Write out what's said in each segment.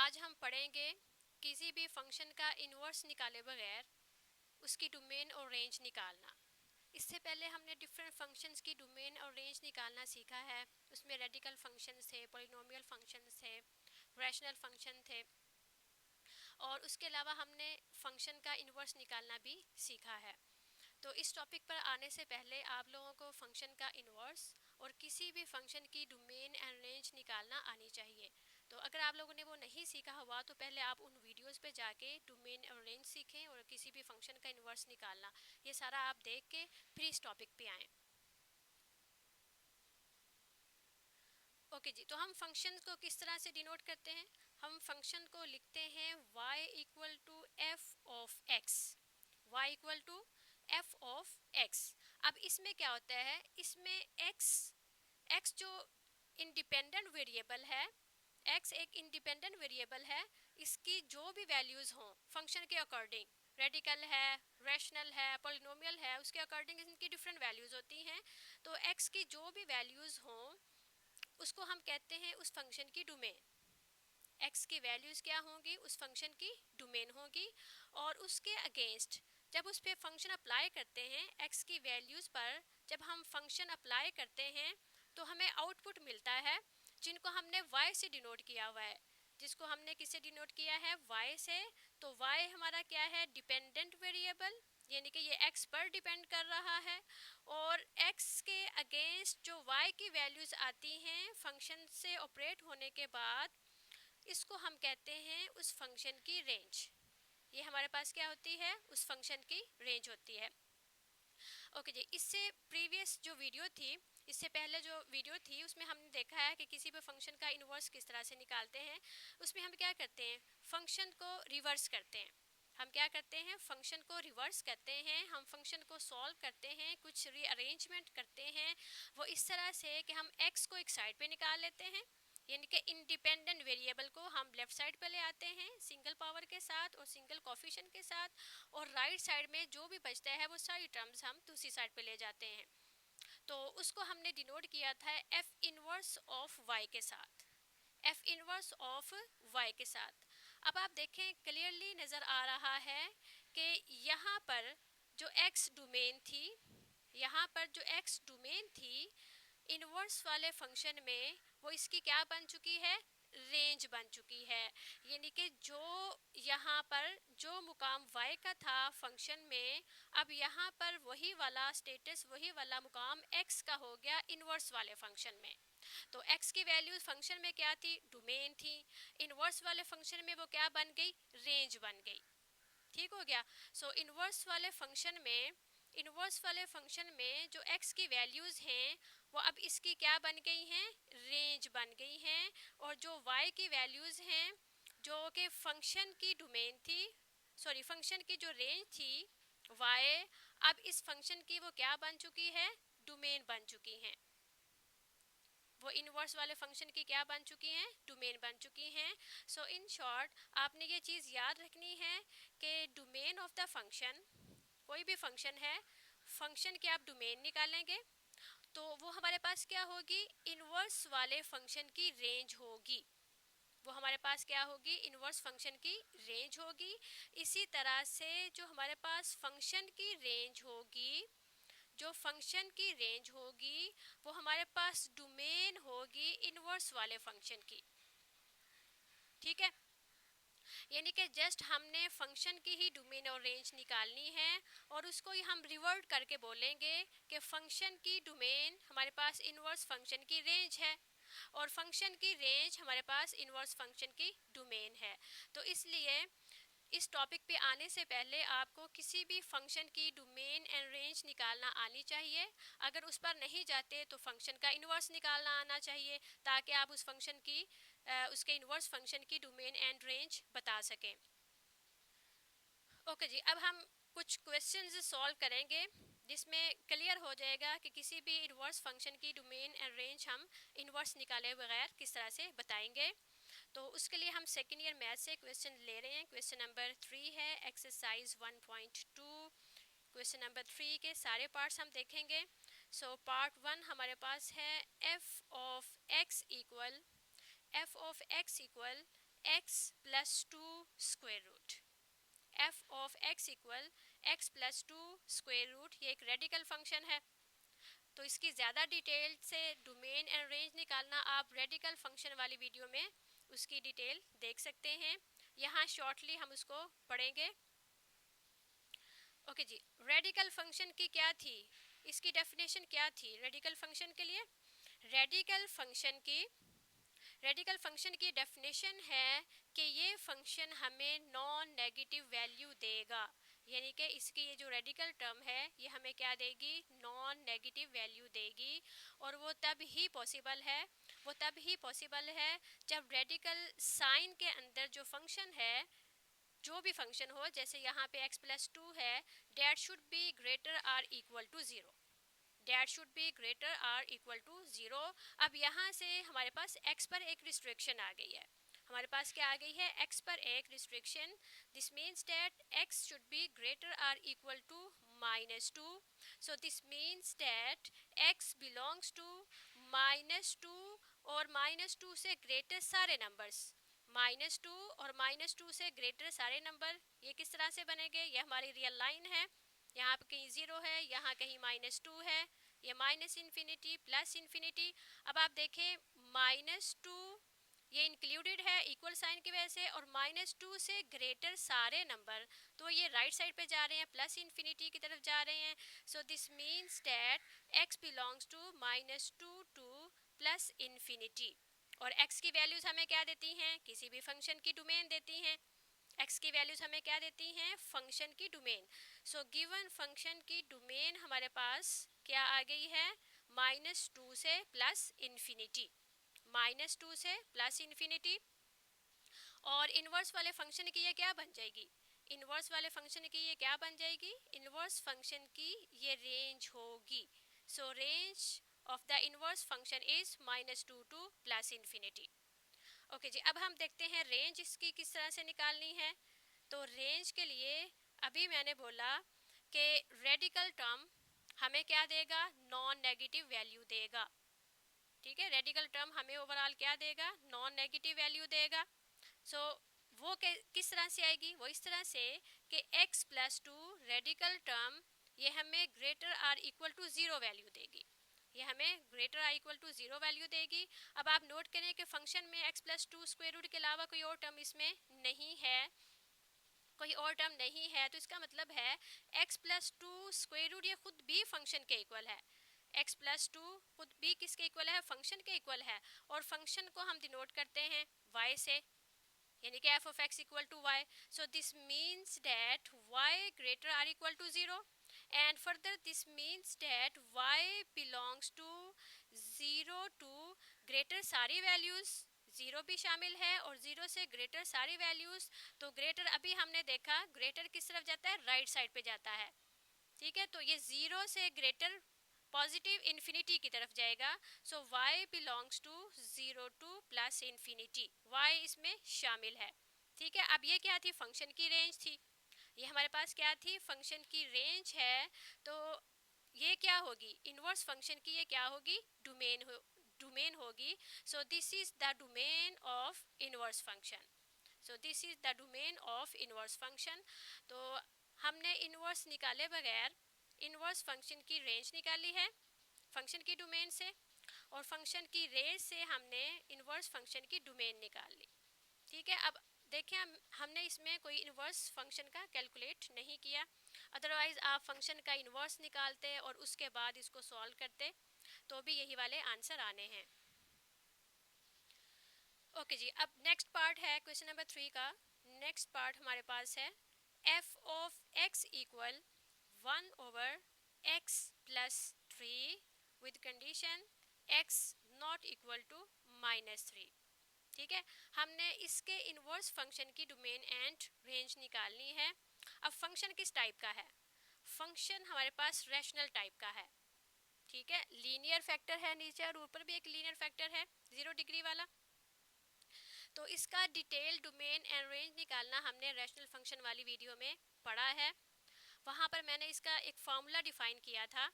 आज हम पढ़ेंगे किसी भी फंक्शन का इन्वर्स निकाले बगैर उसकी डोमेन और रेंज निकालना। इससे पहले हमने डिफरेंट फंक्शंस की डोमेन और रेंज निकालना सीखा है। उसमें रेडिकल फंक्शंस थे, पॉलिनोमियल फंक्शंस थे, रैशनल फंक्शन थे और उसके अलावा हमने फंक्शन का इन्वर्स निकालना भी सीखा है। तो इस टॉपिक पर आने से पहले आप लोगों को फंक्शन का इन्वर्स और किसी भी फंक्शन की डोमेन एंड रेंज निकालना आनी चाहिए। तो अगर आप लोगों ने वो नहीं सीखा हुआ तो पहले आप उन वीडियोस पे जाके डोमेन और रेंज सीखें और किसी भी फंक्शन का इन्वर्स निकालना, ये सारा आप देख के फिर इस टॉपिक पे आएँ। ओके जी, तो हम फंक्शन को किस तरह से डिनोट करते हैं? हम फंक्शन को लिखते हैं y equal to f of x, y equal to f of x. अब इसमें क्या होता है, इसमें x जो इंडिपेंडेंट वेरिएबल है, x एक इंडिपेंडेंट वेरिएबल है, इसकी जो भी वैल्यूज़ हों फंक्शन के अकॉर्डिंग, रेडिकल है, रैशनल है, पॉलिनोमियल है, उसके अकॉर्डिंग इनकी डिफरेंट वैल्यूज़ होती हैं। तो x की जो भी वैल्यूज़ हों उसको हम कहते हैं उस फंक्शन की डोमेन। x की वैल्यूज़ क्या होंगी, उस फंक्शन की डोमेन होगी। और उसके अगेंस्ट जब उस पर फंक्शन अप्लाई करते हैं, x की वैल्यूज़ पर जब हम फंक्शन अप्लाई करते हैं तो हमें आउटपुट मिलता है जिनको हमने y से डिनोट किया हुआ है। जिसको हमने किससे डिनोट किया है, y से। तो y हमारा क्या है, डिपेंडेंट वेरिएबल, यानी कि ये x पर डिपेंड कर रहा है। और x के अगेंस्ट जो y की वैल्यूज़ आती हैं फंक्शन से ऑपरेट होने के बाद, इसको हम कहते हैं उस फंक्शन की रेंज। ये हमारे पास क्या होती है, उस फंक्शन की रेंज होती है। ओके जी, इससे प्रीवियस जो वीडियो थी, इससे पहले जो वीडियो थी उसमें हमने देखा है कि किसी भी फंक्शन का इन्वर्स किस तरह से निकालते हैं। उसमें हम क्या करते हैं, फंक्शन को रिवर्स करते हैं। हम क्या करते हैं, फंक्शन को रिवर्स करते हैं, हम फंक्शन को सॉल्व करते हैं, कुछ रीअरेंजमेंट करते हैं। वो इस तरह से कि हम x को एक साइड पे निकाल लेते हैं, यानी कि इंडिपेंडेंट वेरिएबल को हम लेफ्ट साइड पे ले आते हैं सिंगल पावर के साथ और सिंगल कोफिशिएंट के साथ, और राइट साइड में जो भी बचता है वो सारी टर्म्स हम दूसरी साइड पे ले जाते हैं। तो उसको हमने डिनोट किया था एफ इनवर्स ऑफ y के साथ, एफ इनवर्स ऑफ y के साथ। अब आप देखें, क्लियरली नज़र आ रहा है कि यहाँ पर जो x डोमेन थी, यहाँ पर जो x डोमेन थी इनवर्स वाले फंक्शन में, वो इसकी क्या बन चुकी है, रेंज बन चुकी है। यानी कि जो यहाँ पर जो मुकाम y का था फंक्शन में, अब यहाँ पर वही वाला स्टेटस, वही वाला मुकाम x का हो गया इनवर्स वाले फंक्शन में। तो x की वैल्यू फंक्शन में क्या थी, डोमेन थी। इनवर्स वाले फंक्शन में वो क्या बन गई, रेंज बन गई। ठीक हो गया। सो इनवर्स वाले फंक्शन में, इनवर्स वाले फंक्शन में जो x की वैल्यूज़ हैं वो अब इसकी क्या बन गई हैं, रेंज बन गई हैं। और जो y की वैल्यूज़ हैं जो कि फंक्शन की डोमेन थी, सॉरी फंक्शन की जो रेंज थी y, अब इस फंक्शन की वो क्या बन चुकी है, डोमेन बन चुकी हैं। वो इनवर्स वाले फंक्शन की क्या बन चुकी हैं, डोमेन बन चुकी हैं। सो इन शॉर्ट आपने ये चीज़ याद रखनी है कि डोमेन ऑफ द फंक्शन, कोई भी फंक्शन है, फंक्शन की आप डोमेन निकालेंगे तो वो हमारे पास क्या होगी, इनवर्स वाले फंक्शन की रेंज होगी। वो हमारे पास क्या होगी, इनवर्स फंक्शन की रेंज होगी। इसी तरह से जो हमारे पास फंक्शन की रेंज होगी, जो फंक्शन की रेंज होगी वो हमारे पास डोमेन होगी इनवर्स वाले फंक्शन की। ठीक है, यानी कि जस्ट हमने फंक्शन की ही डोमेन और रेंज निकालनी है और उसको ही हम रिवर्ट करके बोलेंगे कि फंक्शन की डोमेन हमारे पास इनवर्स फंक्शन की रेंज है और फंक्शन की रेंज हमारे पास इनवर्स फंक्शन की डोमेन है। तो इसलिए इस टॉपिक पे आने से पहले आपको किसी भी फंक्शन की डोमेन एंड रेंज निकालना आनी चाहिए। अगर उस पर नहीं जाते तो फंक्शन का इन्वर्स निकालना आना चाहिए ताकि आप उस फंक्शन की उसके इन्वर्स फंक्शन की डोमेन एंड रेंज बता सकें। ओके जी, अब हम कुछ क्वेश्चंस सॉल्व करेंगे जिसमें क्लियर हो जाएगा कि किसी भी इनवर्स फंक्शन की डोमेन एंड रेंज हम इनवर्स निकाले बगैर किस तरह से बताएंगे। तो उसके लिए हम सेकेंड ईयर मैथ से क्वेश्चन ले रहे हैं। क्वेश्चन नंबर 3 है, एक्सरसाइज 1.2। क्वेश्चन नंबर 3 के सारे पार्ट्स हम देखेंगे। सो पार्ट 1 हमारे पास है f of x equal x plus two square root, f of x equal x plus two square root, ये एक रेडिकल फंक्शन है। तो इसकी ज़्यादा डिटेल से डोमेन एंड रेंज निकालना आप रेडिकल फंक्शन वाली वीडियो में उसकी डिटेल देख सकते हैं। यहाँ शॉर्टली हम उसको पढ़ेंगे। ओके जी, रेडिकल फंक्शन की क्या थी, इसकी डेफिनेशन क्या थी रेडिकल फंक्शन के लिए? रेडिकल फंक्शन की डेफिनेशन है कि ये फंक्शन हमें नॉन नेगेटिव वैल्यू देगा, यानी कि इसकी ये जो रेडिकल टर्म है ये हमें क्या देगी, नॉन नेगेटिव वैल्यू देगी। और वो तब ही पॉसिबल है जब रेडिकल साइन के अंदर जो फंक्शन है, जो भी फंक्शन हो, जैसे यहाँ पे x प्लस टू है, that should be greater or equal to zero, that should be greater or equal to zero. अब यहाँ से हमारे पास x पर एक रिस्ट्रिक्शन आ गई है, हमारे पास क्या आ गई है, x पर एक restriction. This means that x should be greater or equal to minus two. So this means that x belongs to minus two और माइनस टू से ग्रेटर सारे नंबर्स, माइनस टू और माइनस टू से greater सारे number. ये किस तरह से बनेंगे, ये हमारी रियल लाइन है, यहाँ पे कहीं जीरो है, यहाँ कहीं माइनस टू है, ये माइनस इन्फिनिटी प्लस इन्फिनिटी। अब आप देखें माइनस टू ये इंक्लूडेड है इक्वल साइन की वजह से, और माइनस टू से ग्रेटर सारे नंबर तो ये राइट साइड पे जा रहे हैं, प्लस इन्फिनिटी की तरफ जा रहे हैं। So this means that x belongs to minus two to plus infinity. और x की वैल्यूज हमें क्या देती हैं, किसी भी फंक्शन की डोमेन देती हैं। x की वैल्यूज हमें क्या देती हैं, फंक्शन की डोमेन। सो गिवन फंक्शन की डोमेन हमारे पास क्या आ गई है, माइनस टू से प्लस इन्फिनिटी, माइनस टू से प्लस इन्फिनिटी। और इनवर्स वाले फंक्शन की ये क्या बन जाएगी, इनवर्स वाले फंक्शन की ये क्या बन जाएगी, इनवर्स फंक्शन की ये रेंज होगी। So range of the inverse function is minus two to plus infinity. Okay जी, अब हम देखते हैं रेंज इसकी किस तरह से निकालनी है। तो रेंज के लिए अभी मैंने बोला कि रेडिकल टर्म हमें क्या देगा, नॉन नेगेटिव वैल्यू देगा। ठीक है, रेडिकल टर्म हमें ओवरऑल क्या देगा, नॉन नेगेटिव वैल्यू देगा। सो वो किस तरह से आएगी, वो इस तरह से कि x plus two radical term ये हमें greater or equal to zero value देगी, ये हमें greater or equal to zero value देगी। अब आप नोट करें कि फंक्शन में x plus two square root के अलावा कोई और टर्म इसमें नहीं है, कोई और टर्म नहीं है, तो इसका मतलब है x plus two square root ये खुद भी फंक्शन के इक्वल है, x प्लस टू खुद भी किसके इक्वल है, फंक्शन के इक्वल है। और फंक्शन को हम डिनोट करते हैं y से, यानी कि f of x equal to y। So this means that y greater or equal to zero, and further this means that y belongs to zero to greater सारी वैल्यूज, जीरो भी शामिल है और जीरो से greater सारी values. तो greater अभी हमने देखा ग्रेटर किस तरफ जाता है, राइट साइड पे जाता है। ठीक है, तो ये जीरो से ग्रेटर पॉजिटिव इन्फिनिटी की तरफ जाएगा। So y belongs to zero to plus infinity, y इसमें शामिल है। ठीक है, अब ये क्या थी, फंक्शन की रेंज थी, ये हमारे पास क्या थी, फंक्शन की रेंज है। तो ये क्या होगी, इनवर्स फंक्शन की ये क्या होगी, डोमेन होगी। सो this is the domain of inverse function, so this is the domain of inverse function. तो हमने इनवर्स निकाले बगैर इनवर्स फंक्शन की रेंज निकाली है फंक्शन की डोमेन से, और फंक्शन की रेंज से हमने इनवर्स फंक्शन की डोमेन निकाल ली। ठीक है, अब देखें हमने इसमें कोई इनवर्स फंक्शन का कैलकुलेट नहीं किया, अदरवाइज आप फंक्शन का इनवर्स निकालते और उसके बाद इसको सॉल्व करते तो भी यही वाले आंसर आने हैं। ओके जी, अब नेक्स्ट पार्ट है क्वेश्चन नंबर 3 का। नेक्स्ट पार्ट हमारे पास है f of x equal 1 over x plus 3 with condition x not equal to -3। ठीक है, हमने इसके इनवर्स फंक्शन की डोमेन एंड रेंज निकालनी है। अब फंक्शन किस टाइप का है, फंक्शन हमारे पास रैशनल टाइप का है। ठीक है, लीनियर फैक्टर है नीचे और ऊपर भी एक लीनियर फैक्टर है 0 डिग्री वाला। तो इसका डिटेल डोमेन एंड रेंज निकालना हमने रैशनल फंक्शन वाली वीडियो में पढ़ा है। वहाँ पर मैंने इसका एक फार्मूला डिफाइन किया था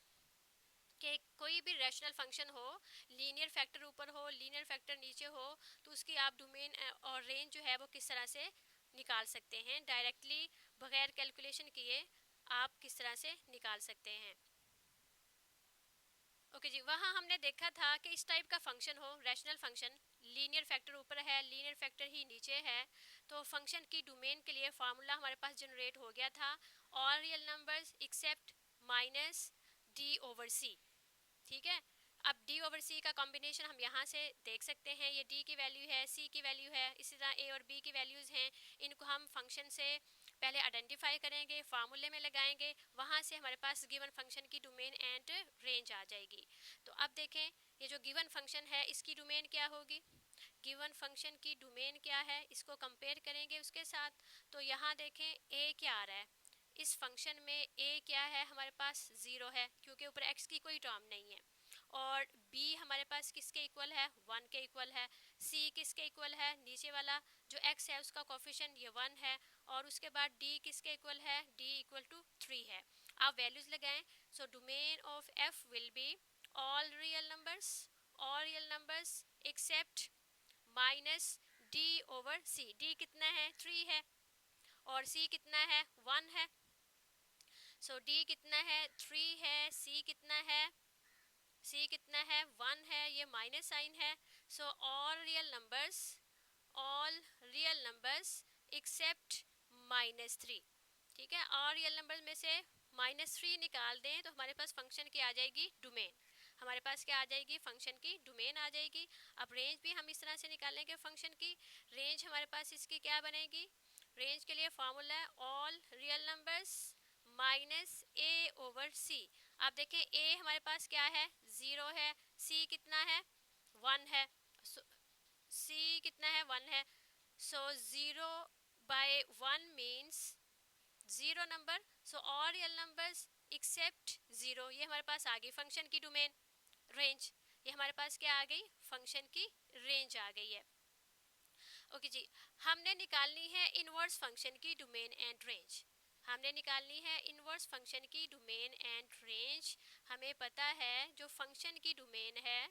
कि कोई भी रैशनल फंक्शन हो, लीनियर फैक्टर ऊपर हो, लीनियर फैक्टर नीचे हो, तो उसकी आप डोमेन और रेंज जो है वो किस तरह से निकाल सकते हैं डायरेक्टली, बगैर कैलकुलेशन किए आप किस तरह से निकाल सकते हैं। ओके जी, वहाँ हमने देखा था कि इस टाइप का फंक्शन हो, रैशनल फंक्शन, लीनियर फैक्टर ऊपर है, लीनियर फैक्टर ही नीचे है, तो फंक्शन की डोमेन के लिए फार्मूला हमारे पास जनरेट हो गया था, all real numbers except minus D over C. ठीक है, अब d ओवर c का कॉम्बिनेशन हम यहाँ से देख सकते हैं, ये d की वैल्यू है, c की वैल्यू है, इसी तरह a और b की वैल्यूज़ हैं, इनको हम फंक्शन से पहले आइडेंटिफाई करेंगे, फार्मूले में लगाएंगे, वहाँ से हमारे पास गिवन फंक्शन की डोमेन एंड रेंज आ जाएगी। तो अब देखें, ये जो गिवन फंक्शन है इसकी डोमेन क्या होगी, गिवन फंक्शन की डोमेन क्या है, इसको कंपेयर करेंगे उसके साथ। तो यहाँ देखें a क्या आ रहा है, इस फंक्शन में a क्या है, हमारे पास 0 है क्योंकि ऊपर x की कोई टर्म नहीं है, और b हमारे पास किसके इक्वल है, 1 के इक्वल है, c किसके इक्वल है, नीचे वाला जो x है उसका कोफिशिएंट ये 1 है, और उसके बाद d किसके इक्वल है, d इक्वल टू 3 है। आप वैल्यूज लगाएं, so domain of f will be all real numbers except minus d over c। d कितना है, 3 है, और c कितना है, 1 है। सो d कितना है, 3 है, c कितना है, c कितना है, 1 है, ये माइनस साइन है। सो ऑल रियल नंबर्स एक्सेप्ट -3। ठीक है, और रियल नंबर्स में से -3 निकाल दें तो हमारे पास फंक्शन की आ जाएगी डोमेन, हमारे पास क्या आ जाएगी, फंक्शन की डोमेन आ जाएगी। अब रेंज भी हम इस तरह से निकालेंगे, फंक्शन की रेंज हमारे पास इसकी क्या बनेगी, रेंज के लिए फॉर्मूला है all real numbers minus a over c। आप देखें a हमारे पास क्या है, 0 है, c कितना है, 1 है, c कितना है, 1 है। So 0 by 1 means 0 number, so all real numbers except 0, ये हमारे पास आ गई फंक्शन की डोमेन, रेंज, ये हमारे पास क्या आ गई, फंक्शन की रेंज आ गई है। ओके जी, हमने निकालनी है इनवर्स फंक्शन की डोमेन एंड रेंज, हमने निकालनी है इनवर्स फंक्शन की डोमेन एंड रेंज। हमें पता है जो फंक्शन की डोमेन है,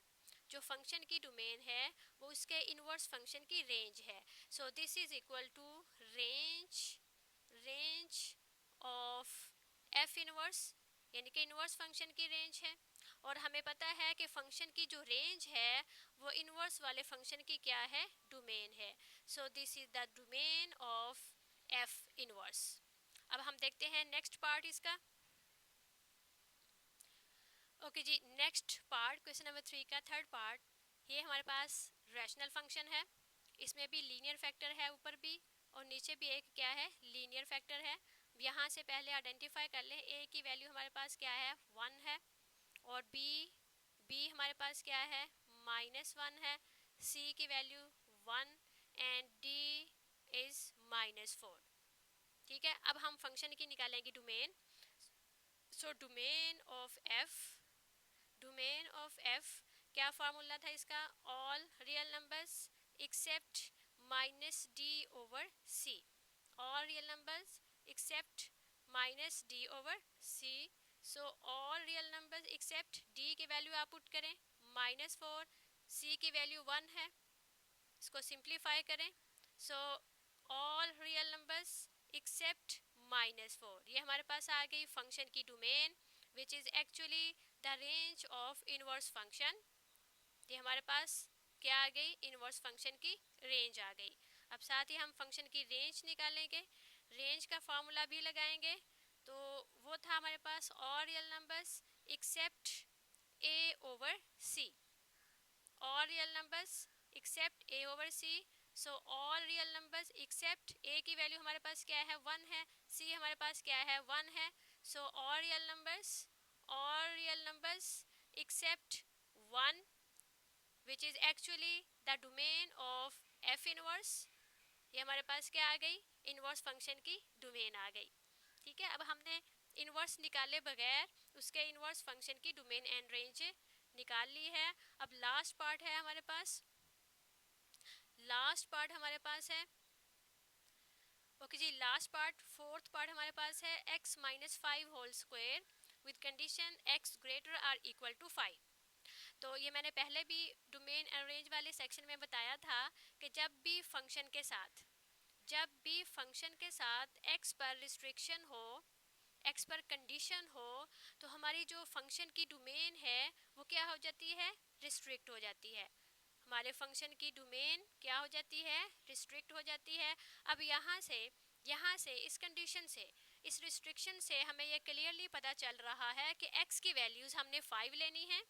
जो फंक्शन की डोमेन है वो उसके इनवर्स फंक्शन की रेंज है। So this is equal to range of f inverse, यानी कि इनवर्स फंक्शन की रेंज है, और हमें पता है कि फंक्शन की जो रेंज है वो इनवर्स वाले फंक्शन की क्या है, डोमेन है। So this is the domain of f inverse. अब हम देखते हैं नेक्स्ट पार्ट इसका। ओके जी, नेक्स्ट पार्ट क्वेश्चन नंबर 3 का थर्ड पार्ट, ये हमारे पास रैशनल फंक्शन है, इसमें भी लीनियर फैक्टर है ऊपर भी और नीचे भी एक क्या है, लीनियर फैक्टर है। यहाँ से पहले आइडेंटिफाई कर लें, a की वैल्यू हमारे पास क्या है, 1 है, और b हमारे पास क्या है, -1 है, c की वैल्यू 1 एंड d इज -4। ठीक है, अब हम फंक्शन की निकालेंगे domain. So domain of f क्या फार्मूला था इसका, all real numbers accept -d over c, all real numbers accept -d over c। So all real numbers accept d की वैल्यू आप पुट करें -4, c की वैल्यू 1 है, इसको सिंप्लीफाई करें। सो ऑल रियल नंबर्स एक्सेप्ट -4, ये हमारे पास आ गई फंक्शन की domain which is actually the range of inverse function. ये हमारे पास क्या आ गई, इनवर्स फंक्शन की रेंज आ गई। अब साथ ही हम फंक्शन की रेंज निकालेंगे, रेंज का फॉर्मूला भी लगाएंगे, तो वो था हमारे पास all real numbers except a over c, all real numbers except a over c। So all real numbers except a की वैल्यू हमारे पास क्या है, 1 है, c हमारे पास क्या है, 1 है। सो all real numbers accept 1 which is actually the domain of f inverse, ये हमारे पास क्या आ गई, इनवर्स फंक्शन की डोमेन आ गई। ठीक है, अब हमने इनवर्स निकाले बगैर उसके इनवर्स फंक्शन की डोमेन एंड रेंज निकाल ली है। अब लास्ट पार्ट है हमारे पास, है ओके जी, लास्ट पार्ट फोर्थ पार्ट हमारे पास है x -5 whole square with condition x greater or equal to 5। तो ये मैंने पहले भी डोमेन एंड रेंज वाले सेक्शन में बताया था कि जब भी फंक्शन के साथ x पर रिस्ट्रिक्शन हो, x पर कंडीशन हो, तो हमारी जो फंक्शन की डोमेन है वो क्या हो जाती है, रिस्ट्रिक्ट हो जाती है। हमारे फंक्शन की डोमेन क्या हो जाती है, रिस्ट्रिक्ट हो जाती है। अब यहाँ से इस कंडीशन से, इस रिस्ट्रिक्शन से हमें ये क्लियरली पता चल रहा है कि x की वैल्यूज हमने 5 लेनी है।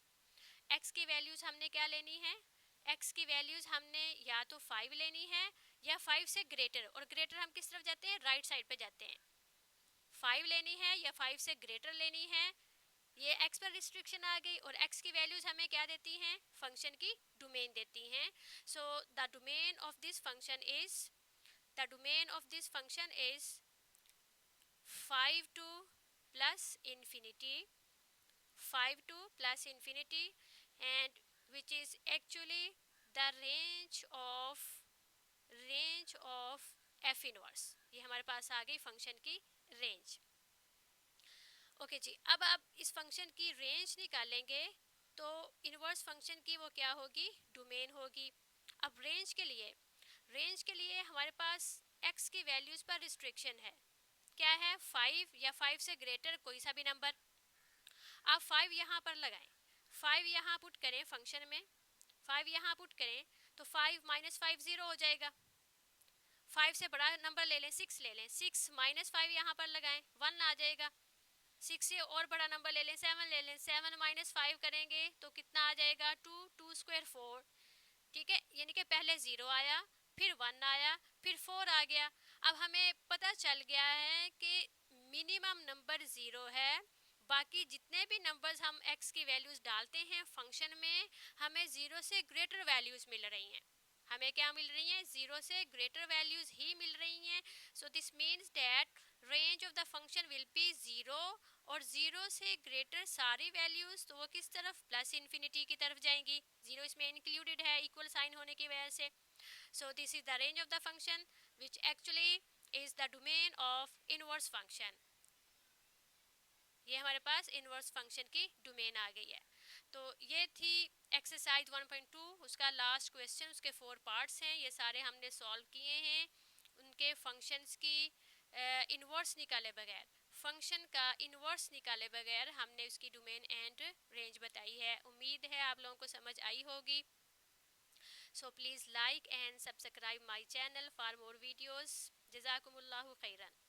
x की वैल्यूज हमने क्या लेनी है, x की वैल्यूज हमने या तो 5 लेनी है या 5 से ग्रेटर, और ग्रेटर हम किस तरफ जाते हैं, राइट साइड पे जाते हैं। 5 लेनी है या 5 से ग्रेटर लेनी है, ये x पर रिस्ट्रिक्शन आ गई, और x की वैल्यूज हमें क्या देती हैं, फंक्शन की डोमेन देती हैं। So the domain of this function is 5 to plus infinity, 5 to plus infinity, and which is actually the range of f inverse. ये हमारे पास आ गई फंक्शन की रेंज। ओके जी, अब आप इस फंक्शन की रेंज निकालेंगे तो इनवर्स फंक्शन की वो क्या होगी, डोमेन होगी। अब रेंज के लिए हमारे पास x की वैल्यूज पर रिस्ट्रिक्शन है, क्या है, 5 या 5 से ग्रेटर कोई सा भी नंबर। आप 5 यहाँ पर लगाएं, 5 यहाँ पुट करें फंक्शन में, 5 यहाँ पुट करें तो 5 माइनस 5 0 हो जाएगा। 5 से बड़ा नंबर ले लें, 6 ले लें, 6 माइनस 5 यहाँ पर लगाएं, 1 आ जाएगा। 6 से और बड़ा नंबर ले लें, 7 ले लें, 7 माइनस 5 करेंगे तो कितना आ जाएगा, 2, 2 स्क्वायर 4। ठीक है, यानी कि पहले 0 आया, फिर 1 आया, फिर 4 आ गया। अब हमें पता चल गया है कि मिनिमम नंबर 0 है, बाकी जितने भी नंबर्स हम x की वैल्यूज डालते हैं फंक्शन में, हमें 0 से ग्रेटर वैल्यूज मिल रही हैं। हमें क्या मिल रही हैं, 0 से ग्रेटर वैल्यूज ही मिल रही हैं। So this means that range of the function will be 0, और 0 से ग्रेटर सारी वैल्यूज तो वो किस तरफ, प्लस इन्फिनिटी की तरफ जाएंगी। 0 इसमें इंक्लूडेड है इक्वल साइन होने की वजह से। सो this is the range of the function which actually is the domain of inverse function. ये हमारे पास इनवर्स फंक्शन की डोमेन आ गई है। तो ये थी एक्सरसाइज 1.2, उसका लास्ट क्वेश्चन, उसके 4 पार्ट्स हैं, ये सारे हमने सॉल्व किए हैं। उनके फंक्शंस की इनवर्स निकाले बगैर, फंक्शन का इनवर्स निकाले बगैर हमने उसकी डोमेन एंड रेंज बताई है। उम्मीद है आप लोगों को समझ आई होगी। So please like and subscribe my channel for more videos. जज़ाकुमुल्लाहु खैरन।